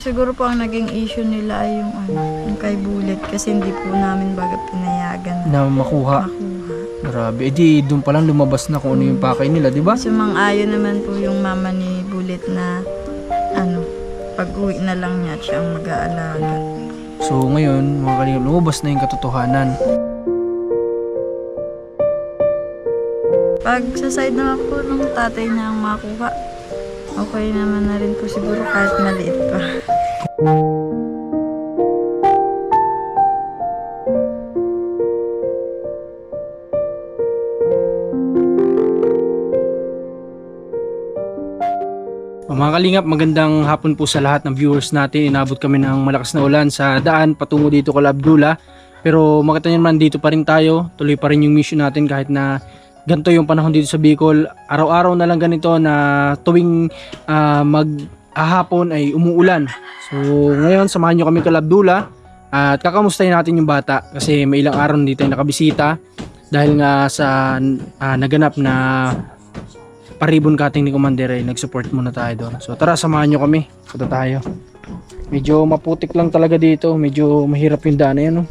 Siguro po ang naging issue nila ay yung kay Bullet kasi hindi po namin baga pinayagan Na makuha. Grabe. Eh di doon pa lang lumabas na kung ano yung pakay nila, di ba? Sumang-ayon naman po yung mama ni Bullet na pag-uwi na lang niya at siya ang mag-aalaga. So ngayon, mga kalingap, lumabas na yung katotohanan. Pag sa side naman po ng tatay na ang makuha, okay naman na rin po siguro kahit maliit pa. Mga kalingap, magandang hapon po sa lahat ng viewers natin. Inabot kami ng malakas na ulan sa daan patungo dito kay Abdullah. Pero makita niyo naman, dito pa rin tayo. Tuloy pa rin yung mission natin kahit na ganito yung panahon dito sa Bicol. Araw-araw na lang ganito na tuwing maghapon ay umuulan. So ngayon, samahan nyo kami kay Abdullah at kakamustahin natin yung bata kasi may ilang araw dito ay nakabisita dahil nga sa naganap na paribon cutting ni Commander ay nag-support muna tayo doon. So tara, samahan nyo kami. Punta tayo. Medyo maputik lang talaga dito. Medyo mahirap yung daan na yan. No?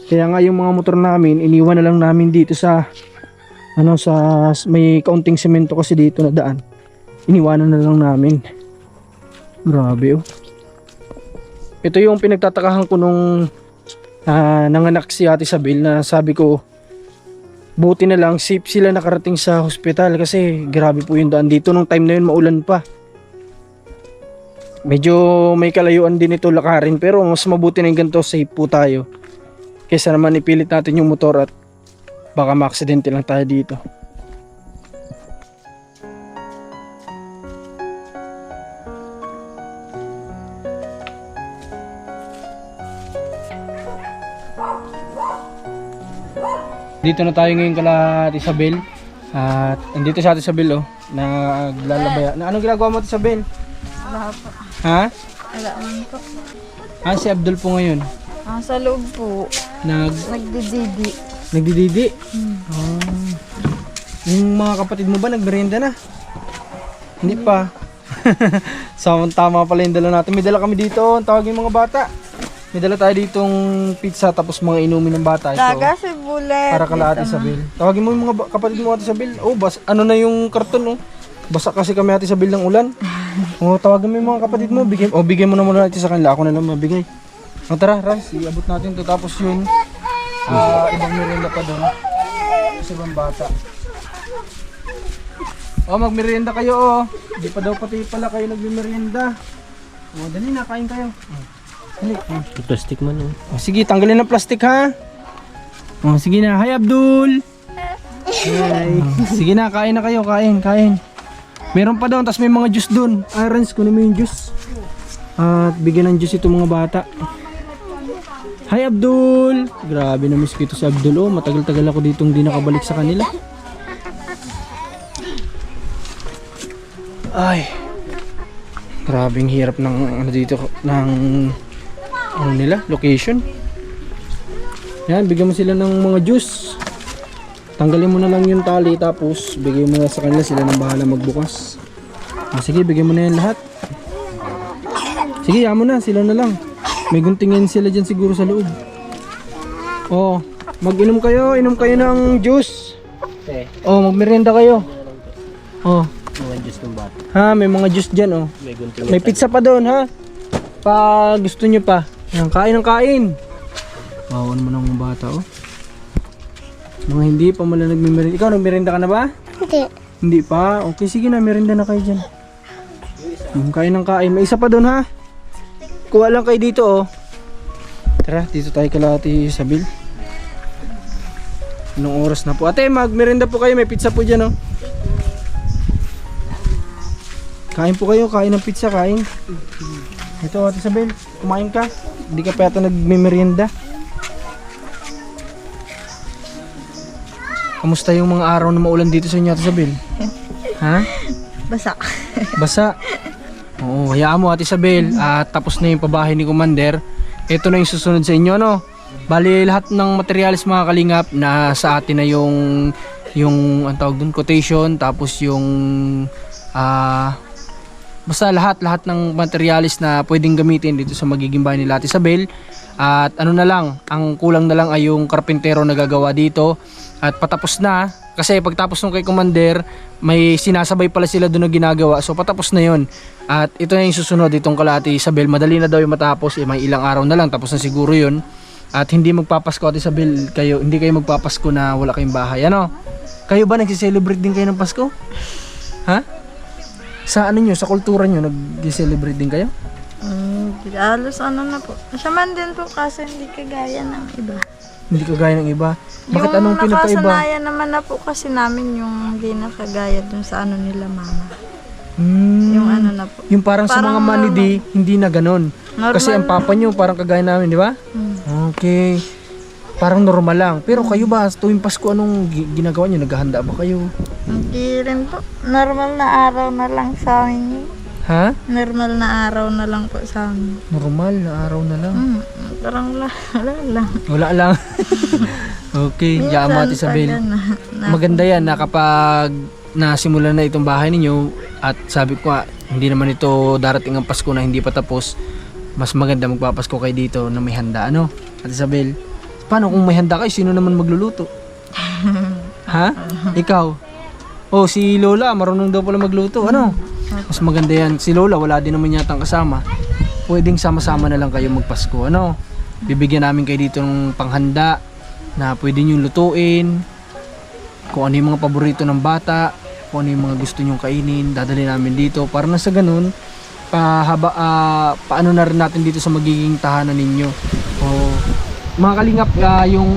Kaya nga yung mga motor namin, iniwan na lang namin dito sa may kaunting semento kasi dito na daan. Iniwanan na lang namin. Grabe oh. Ito yung pinagtatakahan ko nung nanganak si Ate Isabel na sabi ko, buti na lang safe sila nakarating sa hospital kasi grabe po yung daan dito nung time na yun, maulan pa. Medyo may kalayuan din ito lakarin pero mas mabuti na yung ganito, safe po tayo kaysa naman ipilit natin yung motor at baka ma-aksidente lang tayo dito. Dito na tayo ngayon kala Ate Isabel. At andito si Ate Isabel oh, naglalabaya. Anong ginagawa mo Ate Isabel? Wala po. Ha? Wala man po. Si Abdul po ngayon. Sa loob po, nagdididi. Nagdididi? Yung mga kapatid mo ba nagmerienda na? Hindi pa. Tama pala yung dala natin. May dala kami dito, ang tawagin mga bata. May dala tayo ditong pizza tapos mga inumin ng bata. Taga si Bullet. Para kala Ate Isabel. Tawagin mo yung mga kapatid mo Ate Isabel. Oh, ano na yung karton oh. Basa kasi kami Ate Isabel ng ulan. Oh, tawagin mo yung mga kapatid mo. Bigyan mo na muna natin sa kanila. Ako na lang mabigay. Tara, Raz, iabot natin to. Tapos yun, ibang merienda pa doon. Sa ibang bata. Oh, magmerienda kayo oh. Hindi pa daw pati pala kayo nagmerienda. Oh, dali na, kain kayo. Dali. Plastic man oh. Sige, tanggalin ng plastic ha. Oh, sige na. Hi Abdul. Hi. Sige na, kain na kayo, kain. Meron pa doon, tapos may mga juice doon. Arrange ko na mo yung juice. At bigyan ng juice itong mga bata. Hi Abdul. Grabe na miss ko ito si Abdul oh. Matagal-tagal ako dito hindi nakabalik sa kanila. Ay. Grabing hirap ng dito ng location. Yan, bigyan mo sila ng mga juice. Tanggalin mo na lang yung tali tapos bigyan mo na sa kanila, sila nang bahala magbukas. Sige, bigyan mo na yan lahat. Sige, yamo na, sila na lang. May guntingin sila dyan siguro sa loob. Oh, inom kayo ng juice. Okay. Oh, magmerienda kayo. Oh. Mga juice ng bata. Ha, may mga juice dyan oh. May pizza pa doon ha. Pa gusto nyo pa. Yan, kain ng kain. Wow, ano mo ng mga bata oh. Mga hindi pa mala nagmimerienda. Ikaw, nagmerienda ka na ba? Hindi. Hindi pa? Okay, sige na, merienda na kayo dyan. Kain ng kain. May isa pa doon ha. Kuha lang kayo dito oh. Tara, dito tayo kala Ate Isabel. Anong oras na po? Ate, magmerienda po kayo. May pizza po dyan oh. Kain po kayo, kain ng pizza, kain. Ito Ate Isabel, kumain ka. Hindi ka pa yata nagmimerienda. Kamusta yung mga araw na maulan dito sa inyo Ate Isabel? Ha? Basa. Basa. Oo, hayaan mo Ate Isabel. Tapos na yung pabahay ni Commander. Ito na yung susunod sa inyo no. Bali lahat ng materials mga kalingap na sa atin na yung ang tawag dun, quotation, tapos yung basta lahat ng materialis na pwedeng gamitin dito sa magiging bahay nila Ate Isabel. At ano na lang, ang kulang na lang ay yung karpintero na gagawa dito. At patapos na, kasi pagtapos nung kay Commander, may sinasabay pala sila doon na ginagawa. So patapos na yun. At ito na yung susunod, itong kala Ate Isabel. Madali na daw yung matapos, may ilang araw na lang, tapos na siguro yun. At hindi magpapasko Ate Isabel, hindi kayo magpapasko na wala kayong bahay. Ano? Kayo ba nagsiselebrate din kayo ng Pasko? Ha? Sa ano nyo, sa kultura nyo, nag-celebrate din kayo? Halos ano na po. Siya man din po kasi hindi kagaya ng iba. Hindi kagaya ng iba. Bakit anong Yung pinagkaiba? nakasanayan naman na po kasi namin yung hindi nakagaya dun sa ano nila mama. Yung ano na po. Yung parang sa mga Parang manidi, hindi na ganun. Normal Kasi ang papa nyo, parang kagaya namin, di ba? Okay. Parang normal lang. Pero kayo ba, tuwing Pasko, anong ginagawa nyo? Naghahanda ba kayo? Hindi rin po. Normal na araw na lang sa amin. Ha? Normal na araw na lang po sa amin. Normal na araw na lang. Parang wala lang. Wala lang. Okay, Ate Isabel. Maganda yan na kapag nasimulan na itong bahay ninyo at sabi ko hindi naman ito darating ang Pasko na hindi pa tapos, mas maganda magpapasko kayo dito na may handa, ano? Ate Isabel, paano kung may handa kayo, sino naman magluluto? Ha? Ikaw? Oh, si Lola, marunong daw pala magluto, ano? Mas maganda yan. Si Lola, wala din naman yatang kasama. Pwedeng sama-sama na lang kayo magpasko, ano? Bibigyan namin kayo dito ng panghanda na pwede nyo lutuin, kung ano yung mga paborito ng bata, kung ano yung mga gusto nyong kainin, dadali namin dito para na sa ganun paano na rin natin dito sa magiging tahanan ninyo. O mga kalingap, yung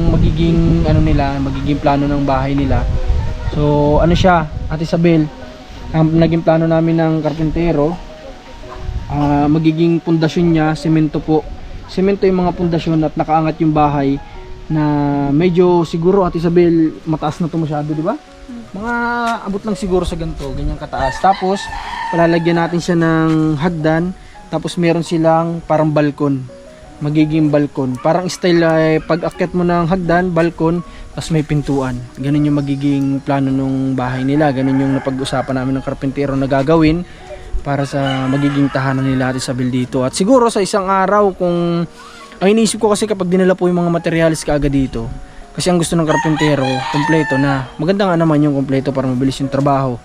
magiging magiging plano ng bahay nila. So ano siya, Ate Isabel, naging plano namin ng karpintero, magiging pundasyon niya semento po. Semento yung mga pundasyon at nakaangat yung bahay na medyo siguro Ate Isabel mataas na to masyado, di ba? Mga abot lang siguro sa ganito, ganyang kataas. Tapos palalagyan natin siya ng hagdan, tapos meron silang parang balkon, magiging balkon. Parang style pag akyat mo ng hagdan, balkon, tapos may pintuan. Ganun yung magiging plano ng bahay nila. Ganun yung napag-usapan namin ng karpintero na gagawin para sa magiging tahanan nila Ate Isabel dito. At siguro sa isang araw, kung ang iniisip ko kasi kapag dinala po yung mga materialis kaagad dito, kasi ang gusto ng karpintero, kompleto na. Maganda nga naman yung kompleto para mabilis yung trabaho.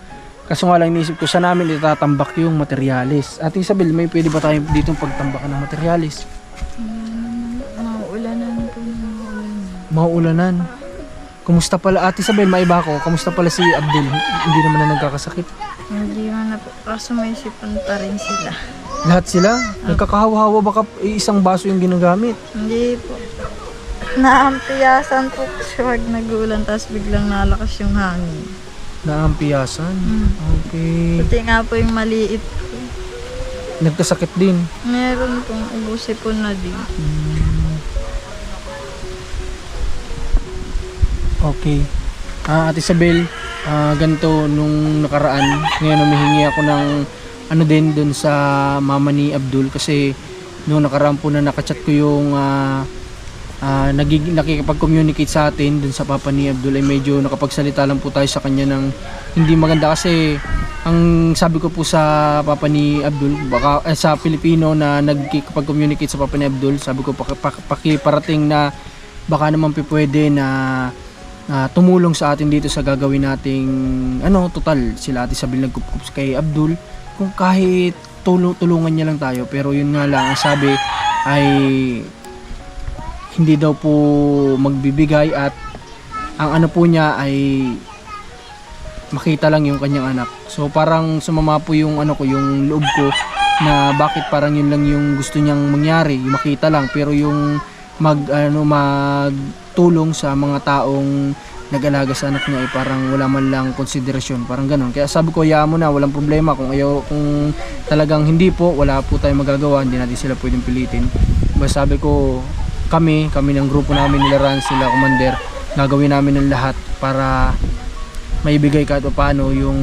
Kaso nga lang iniisip ko, sa namin itatambak yung materialis. Ate Isabel, may pwede ba tayo dito pagtambakan ng materialis? Mauulanan po. Mauulanan. Kumusta pala, Ate Isabel, maiba ko, kumusta pala si Abdul? Hindi naman na nagkakasakit. Hindi man na po. Kaso may sipon pa rin sila. Lahat sila? Nagkakahawa-hawa baka isang baso yung ginagamit? Hindi po. Naampiyasan po kasi wag nag-uulan tapos biglang nalakas yung hangin. Naampiyasan? Okay. Pati nga po yung maliit po. Nagkasakit din? Meron pong ubusipon na din. Okay. Ate Isabel, ganito nung nakaraan, ngayon humihingi ako ng ano din dun sa mama ni Abdul kasi nung nakaraan po na nakachat ko yung nakikipag-communicate sa atin dun sa papa ni Abdul ay medyo nakapagsalita lang po tayo sa kanya ng hindi maganda kasi ang sabi ko po sa papa ni Abdul baka sa Pilipino na nagkikipag-communicate sa papa ni Abdul, sabi ko pakiparating na baka naman pwede na tumulong sa atin dito sa gagawin nating total sila Ate Isabel nagkup kay Abdul kung kahit tulungan niya lang tayo, pero yun nga lang ang sabi ay hindi daw po magbibigay at ang ano po niya ay makita lang yung kanyang anak. So parang sumama po yung yung loob ko na bakit parang yun lang yung gusto niyang mangyari, yung makita lang, pero yung magtulong sa mga taong nag-alaga sa anak niya ay parang wala man lang konsiderasyon, parang ganun. Kaya sabi ko, hayaan mo na, walang problema kung talagang hindi po, wala po tayong magagawa, hindi natin sila pwedeng pilitin. Basta sabi ko, kami ng grupo namin nila Ran, sila Commander, gagawin namin ng lahat para maibigay kahit paano yung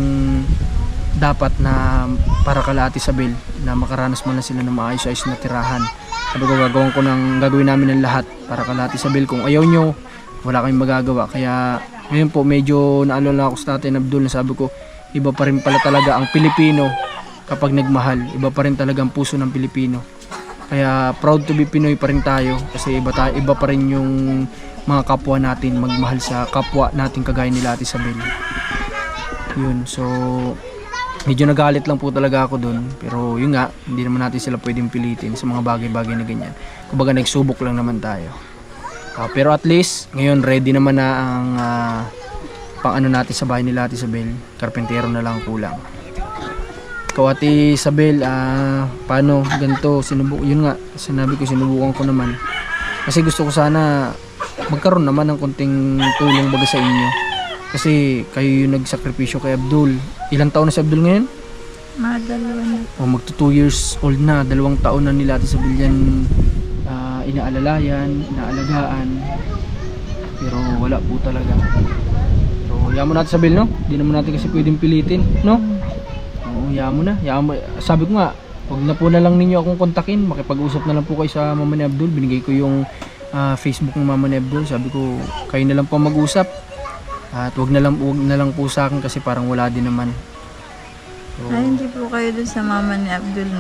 dapat na para kala Ate Isabel na makaranas man na sila ng maayos-ayos na tirahan. Sabi ko, gagawin namin ng lahat para kala Ate Isabel. Kung ayaw nyo, wala kayong magagawa. Kaya ngayon po medyo naalala ako sa Tatay Abdul na sabi ko, iba pa rin pala talaga ang Pilipino kapag nagmahal. Iba pa rin talaga ang puso ng Pilipino. Kaya proud to be Pinoy pa rin tayo kasi iba pa rin yung mga kapwa natin magmahal sa kapwa natin kagaya nila Ate Isabel. Yun, so medyo nagalit lang po talaga ako dun, pero yun nga, hindi naman natin sila pwedeng pilitin sa mga bagay-bagay na ganyan. Kumbaga nagsubok lang naman tayo. Pero at least ngayon ready naman na ang pang ano natin sa bahay nila Ate Isabel. Karpentero na lang kulang. Ikaw Ate Isabel, paano ganito, yun nga, sinabi ko sinubukan ko naman. Kasi gusto ko sana magkaroon naman ng konting tulong baga sa inyo. Kasi kayo yung nagsakripisyo kay Abdul. Ilang taon na si Abdul ngayon? Mga 2 na. Magto 2 years old na, 2 taon na nila Ate Isabel yan inaalalayan, inaalagaan. Pero wala po talaga. So, yaman natin Isabel, no? Hindi naman natin kasi pwedeng pilitin, no? Yaman na. Sabi ko nga, wag na po na lang ninyo akong kontakin. Makipag-usap na lang po kayo sa mama ni Abdul. Binigay ko yung Facebook ng mama ni Abdul. Sabi ko, kayo na lang po mag-usap. At wag na lang po sa akin kasi parang wala din naman. So, Ay, hindi po kayo dun sa mama ni Abdul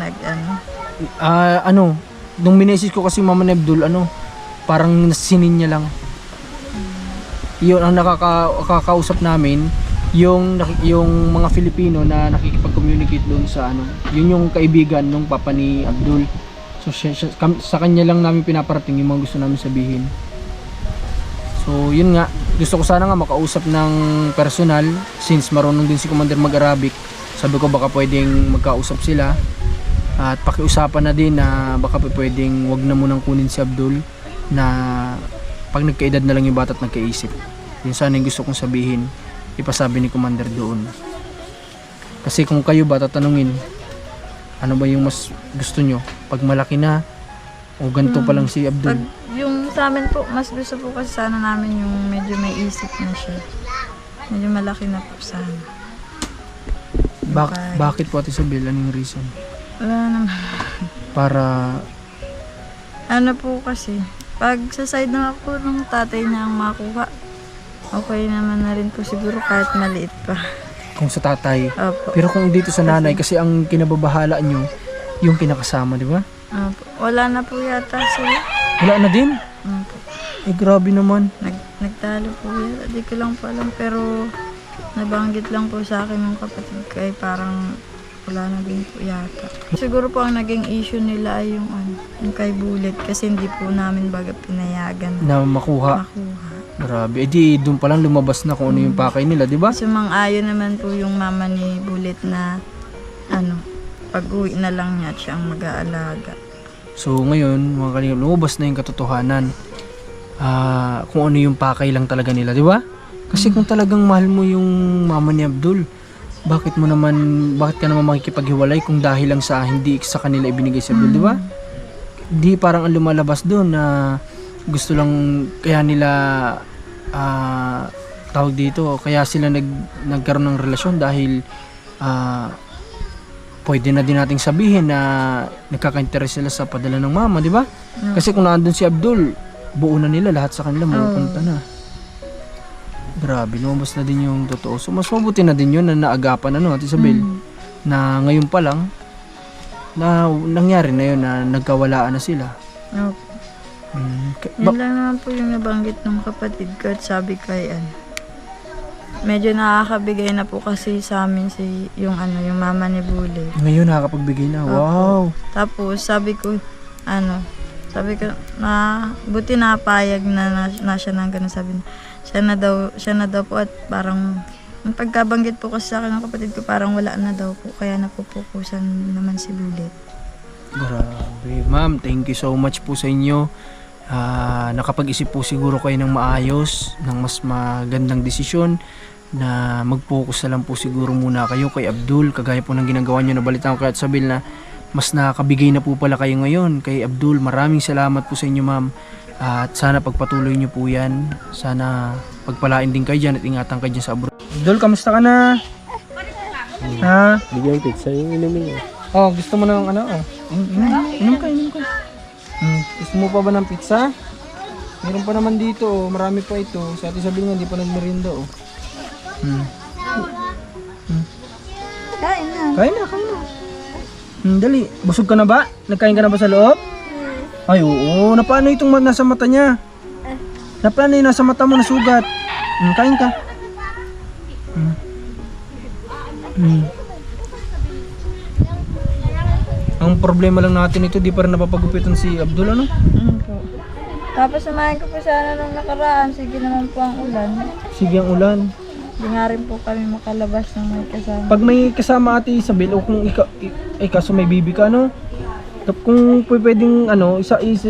nung minesis ko kasi mama ni Abdul, parang nasinin niya lang. Yun ang nakakausap namin, yung mga Filipino na nakikipag-communicate doon sa yun yung kaibigan nung papa ni Abdul. So sa kanya lang namin pinaparating yung mga gusto namin sabihin. So yun nga, gusto ko sana nga makausap ng personal since marunong din si Commander mag-Arabic. Sabi ko baka pwedeng magkausap sila at pakiusapan na din na baka pwedeng wag na munang kunin si Abdul, na pag nagkaedad na lang yung bata at nagkaisip. Yun sana yung gusto kong sabihin, ipasabi ni Commander doon. Kasi kung kayo ba tatanungin, ano ba yung mas gusto nyo? Pag malaki na o ganito pa lang si Abdul? Pag yung sa amin po, mas gusto po kasi sana namin yung medyo may isip na siya. Medyo malaki na po sana. Bakit po Ate Isabel? Anong reason? Wala naman. Para Ano po kasi, pag sa side na ako ng tatay niya ang makuha, okay naman na rin po siguro kahit maliit pa. kung sa tatay. Opo. Pero kung dito sa nanay, kasi ang kinababahala nyo, yung kinakasama, di ba? Opo. Wala na po yata sila. Wala na din? Opo. Grabe naman. Nagtalo po yata. Di ko lang po alam, pero nabanggit lang po sa akin ng kapatid ko ay parang wala na din po yata. Siguro po ang naging issue nila ay yung kay Bullet kasi hindi po namin baga pinayagan Na makuha. makuha. Grabe. Eh di, doon pa lang lumabas na kung ano yung pakay nila, di ba? Sumang-ayon naman po yung mama ni Bullet na pag-uwi na lang niya at siya ang mag-aalaga. So ngayon, mga kalingap, lumabas na yung katotohanan. Kung ano yung pakay lang talaga nila, di ba? Kasi kung talagang mahal mo yung mama ni Abdul, bakit ka naman makikipaghiwalay kung dahil lang sa hindi sa kanila ibinigay si Abdul, di ba? Di parang ang lumalabas doon na gusto lang kaya nila tawag dito, kaya sila nagkaroon ng relasyon dahil pwede na din nating sabihin na nagkaka-interest sila sa padala ng mama, di ba? Kasi kung naandun si Abdul, buo na nila lahat sa kanila, mapupunta na. Grabe, lumabas na din yung totoo. So mas mabuti na din yun na naagapan Ate Isabel, na ngayon pa lang na nangyari na yun na nagkawalaan na sila. Opo. Yun lang naman po yung nabanggit ng kapatid ko at sabi kay medyo nakakabigay na po kasi sa amin yung mama ni Bullet. Ngayon nakakapagbigay na. Wow. Tapos sabi ko na buti napayag na siya ng ganun, sabi niya. Siya na daw po at parang ang pagkabanggit po kasi sa akin ng kapatid ko parang wala na daw po kaya napupukusan naman si Bullet. Grabe. Ma'am, thank you so much po sa inyo. Nakapag-isip po siguro kayo ng maayos, ng mas magandang desisyon na mag-focus na lang po siguro muna kayo kay Abdul, kagaya po ng ginagawa nyo. Nabalitaan ko kay Isabel na mas nakakabigay na po pala kayo ngayon kay Abdul. Maraming salamat po sa inyo, ma'am. At sana pagpatuloy nyo po yan. Sana pagpalain din kayo dyan at ingatan kayo dyan sa abroad. Abdul, kamusta ka na? Ha? Bigyan pizza yung inumin niya. Oh, gusto mo ng inom ka. Gusto mo pa ba ng pizza? Meron pa naman dito, marami pa ito. Sa Ate Isabel nga, hindi pa nagmerienda, Kain na. Kain na. Dali, busog ka na ba? Nagkain ka na ba sa loob? Ay, oo. Napaano itong nasa mata niya? Napaano yung nasa mata mo na sugat? Kain ka. Ang problema lang natin ito, di pa rin napapagupitan si Abdul, ano? Po. Tapos samahin ko po sana nung nakaraan. Sige naman po ang ulan. Sige ang ulan. Hindi nga rin po kami makalabas ng may kasama. Pag may kasama ate Isabel o kung kaso may bibi ka, ano? Kung pwedeng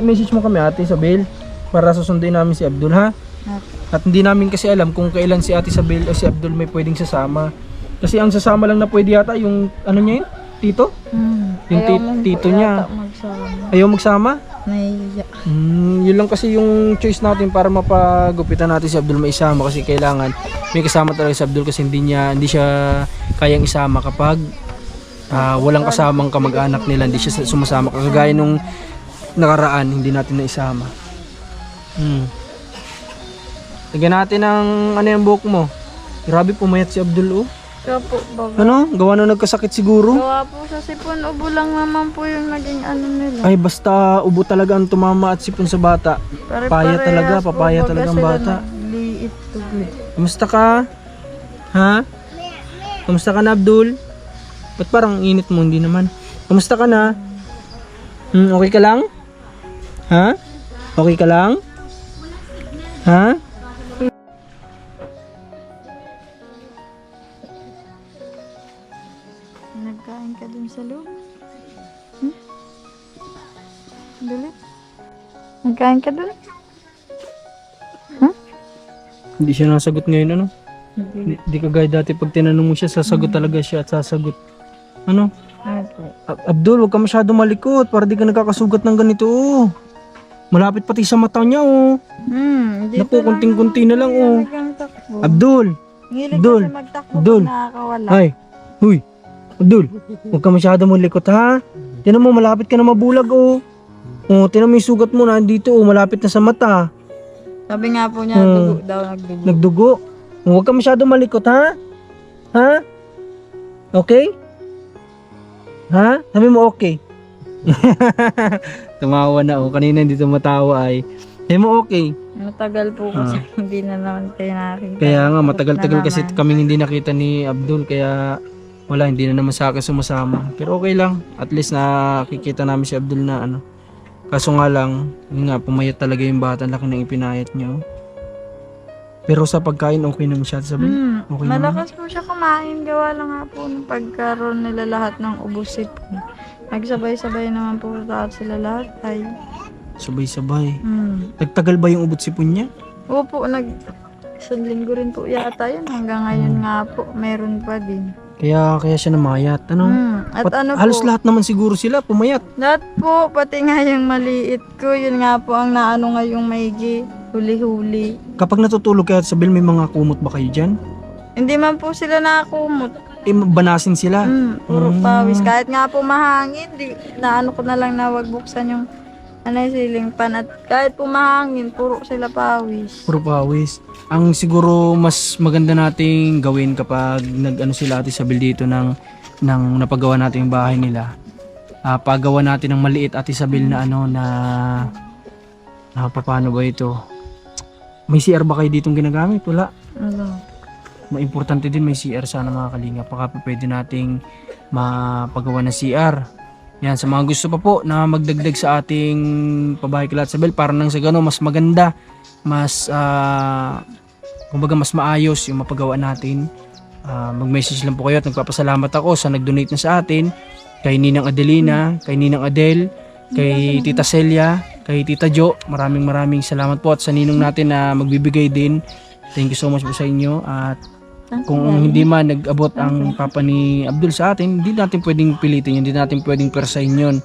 message mo kami ate Isabel para susunduin namin si Abdul, ha? At hindi namin kasi alam kung kailan si ate Isabel o si Abdul may pwedeng sasama. Kasi ang sasama lang na pwede yata yung ano niya yun? Tito? Yung Ayaw mo tito po niya. yata magsama. Ayaw magsama? Nahihiya. Yun lang kasi yung choice natin para mapagupitan natin si Abdul maisama kasi kailangan may kasama talaga si Abdul kasi hindi siya kayang isama kapag walang kasamang kamag-anak nila, hindi siya sumasama kagaya nung nakaraan hindi natin naisama. Lagyan natin ng yung buhok mo. Grabe pumayat si Abdul, oh. Kaya po, baga. Ano? Gawa na nagkasakit siguro? Gawa po sa sipon, ubo lang naman po yung naging ano nila. Ay basta ubo talaga ang tumama at sipon sa bata. Papaya talaga, papaya talaga ang bata. Liit to be. Kamusta ka? Ha? Kamusta ka na, Abdul? Ba't parang init mo? Hindi naman. Kamusta ka na? Okay ka lang? Ha? Okay ka lang? Ha? Nagkain ka dun sa loob? Dali. Nagkain ka dun? Hindi siya nasagot ngayon, ano? Hindi kagaya dati pag tinanong mo siya, sasagot talaga siya at sasagot. Ano? Abdul, huwag ka masyado malikot para di ka nagkakasugat ng ganito, oh. Malapit pati sa mata niya, oh. Naku, kunting-kunti na lang, oh. Abdul! Ngilig Abdul, kasi magtakbo Abdul. pag nakakawala. Ay! Huy! Abdul! Huwag ka masyado malikot, ha? Tinan mo, malapit ka na mabulag, oh. Oh, tinan mo yung sugat mo na dito, oh. Malapit na sa mata. Sabi nga po niya, dugo daw, nagdugo. Nagdugo. Huwag ka masyado malikot, ha? Ha? Okay? Ha? Sabi mo okay. Tumawa na, oh. Kanina hindi tumatawa ay. Sabi mo okay. Matagal po kasi hindi na naman kayo nakakita. Kaya nga, matagal-tagal Na kasi naman. kaming hindi nakita ni Abdul. Kaya wala, hindi na naman sa akin sumasama. Pero okay lang. At least nakikita namin si Abdul na ano. Kaso nga lang, yun nga, pumayat talaga yung bata. Laki ng ipinayat niya. Oh. Pero sa pagkain, okay naman siya. Sabi, okay naman. Malakas po siya kumain. Gawa lang nga po nung pagkaroon nila lahat ng ubusit. Nagsabay-sabay naman po lahat sila lahat. Ay. Sabay-sabay. Nagtagal ba yung ubot sipon niya? Opo, isang linggo rin po yata yun. Hanggang ngayon nga po, meron pa din. Kaya siya namayat. Ano? At ano Halos po, lahat naman siguro sila pumayat. lahat po, pati nga yung maliit ko, yun nga po ang naano ngayong maigi, huli-huli. Kapag natutulog kaya sa bil, may mga kumot ba kayo dyan? Hindi man po sila nakakumot. Banasin sila. Puro pawis. Kahit nga po mahangin, naano ko na lang na wag buksan yung yung ceiling fan. At kahit po mahangin, puro sila pawis. Puro pawis. Ang siguro mas maganda nating gawin kapag nag-ano sila Ate Isabel dito ng napagawa natin yung bahay nila. Pagawa natin ng maliit Ate Isabel na paano ba ito? May CR ba kayo ditong ginagamit? Wala. Importante din may CR sana mga kalinga. Baka pwede nating mapagawa ng CR. Yan, sa mga gusto pa po na magdagdag sa ating pabahay kila Ate Isabel para nang sa gano'n mas maganda, mas kumbaga mas maayos yung mapagawa natin. Mag-message lang po kayo at nagpapasalamat ako sa nag-donate na sa atin, kay Ninang Adelina, kay Ninang Adel, kay Tita Celia, kay Tita Jo. Maraming salamat po at sa ninong natin na magbibigay din. Thank you so much po sa inyo. At kung hindi man nag-abot ang papa ni Abdul sa atin, hindi natin pwedeng pilitin yun, hindi natin pwedeng persahin yun.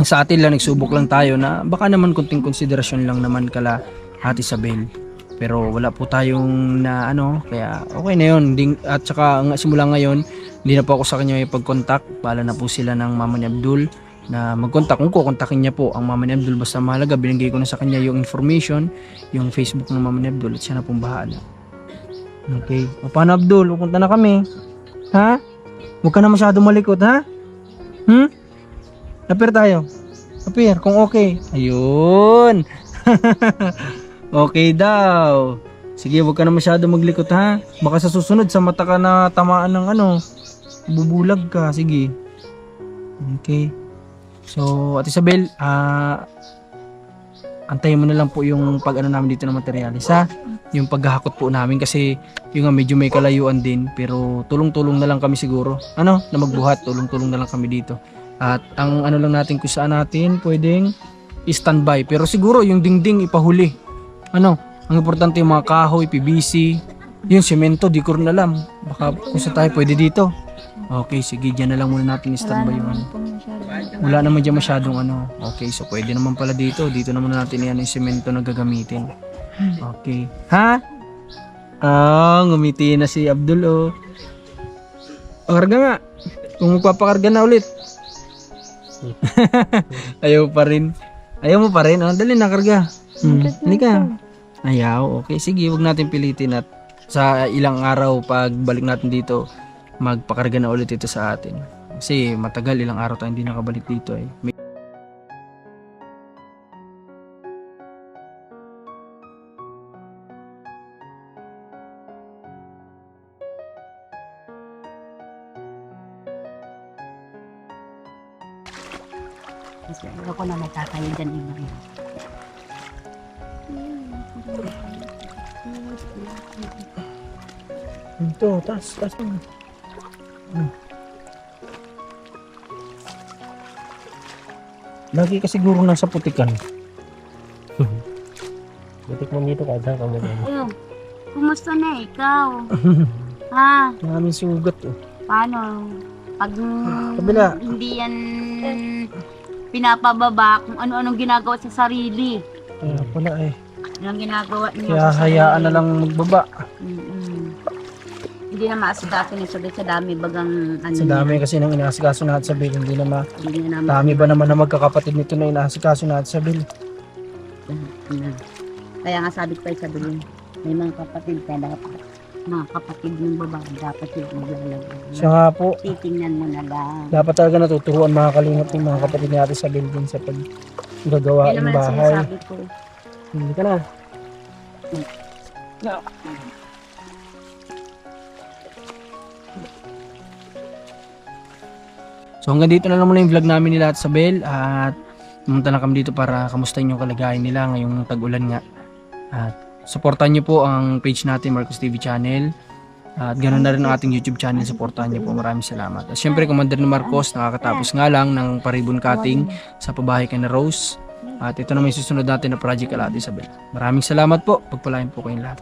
Sa atin lang, nagsubok lang tayo na baka naman kunting konsiderasyon lang naman kala Ate Isabel. Pero wala po tayong na kaya okay na yun. At saka simula ngayon, hindi na po ako sa kanya ipag-contact. Bahala na po sila ng mama ni Abdul na mag-contact. Kung kukontakin niya po ang mama ni Abdul, basta mahalaga, binigay ko na sa kanya yung information, yung Facebook ng mama ni Abdul at siya na pong bahala. Okay. O paano Abdul? Pupunta na kami. Ha? Huwag ka na masyado malikot, ha? Appear tayo. Appear, kung okay. Ayun. Okay daw. Sige, huwag ka na masyado maglikot ha. Baka sa susunod sa mata ka na tamaan ng bubulag ka. Sige. Okay. So, Ate Isabel, antayin mo na lang po yung namin dito ng materialis ha. Yung paghahakot po namin kasi yung medyo may kalayuan din pero tulong-tulong na lang kami siguro. Na magbuhat, tulong-tulong na lang kami dito. At ang lang natin kung saan natin pwedeng i-standby. Pero siguro yung dingding ipahuli. Ang importante yung mga kahoy, PVC, yung semento, di ko rin alam. Baka kung saan tayo pwede dito. Okay, sige, dyan na lang muna natin i-standby yung Wala naman dyan masyadong Okay, so pwede naman pala dito. Dito naman natin yung semento na gagamitin. Okay. Ha? Ngumiti na si Abdul Karga nga. Kung magpapakarga na ulit. Ayaw pa rin. Ayaw mo pa rin? Dali na, karga. Halika. Ayaw. Okay, sige. Huwag natin pilitin at sa ilang araw pag balik natin dito, magpakarga na ulit ito sa atin. Kasi matagal, ilang araw tayo hindi nakabalik dito eh. Kasi ako na nagkakayo dyan iba. Ito, taas mo. Lagi ka siguro nasa putikan. Butik mo dito kada ka mo din. Ayun, kumusta na ikaw? Ha? Maraming sugat Paano? Pag Kabila. hindi yan pinapababa kung ano-anong ginagawa sa sarili. Kaya pala Anong ginagawa niyo Kaya sa hayaan sarili? na lang magbaba. Hindi na maasikaso niya sa dami bagang Sa dami kasi nang inaasikaso natin sa bill, hindi na Hindi na dami ba naman na magkakapatid nito na inaasikaso natin sa bill. Kaya nga sabi ko sa bilin, may mga kapatid ka dapat. Mga kapatid ng babae dapat yung maglalagay. Siya nga po, Titingnan mo na lang. dapat talaga natuturuan mga kalingap ng mga kapatid natin sa bill din sa paggagawa Yan ng naman ang bahay. sinasabi ko. Hindi ka na. So hanggang dito na lang muna yung vlog namin nila at Sabel at pumunta na kami dito para kamustahin yung kalagayan nila ngayong tag-ulan nga. At supportan niyo po ang page natin, Marcos TV Channel. At ganoon na rin ang ating YouTube channel, supportan niyo po. Maraming salamat. At syempre, Commander ni Marcos, nakakatapos nga lang ng paribon cutting sa pabahay kay na Rose. At ito na may susunod natin na project kay Ate Isabel. Maraming salamat po. Pagpalain po kayong lahat.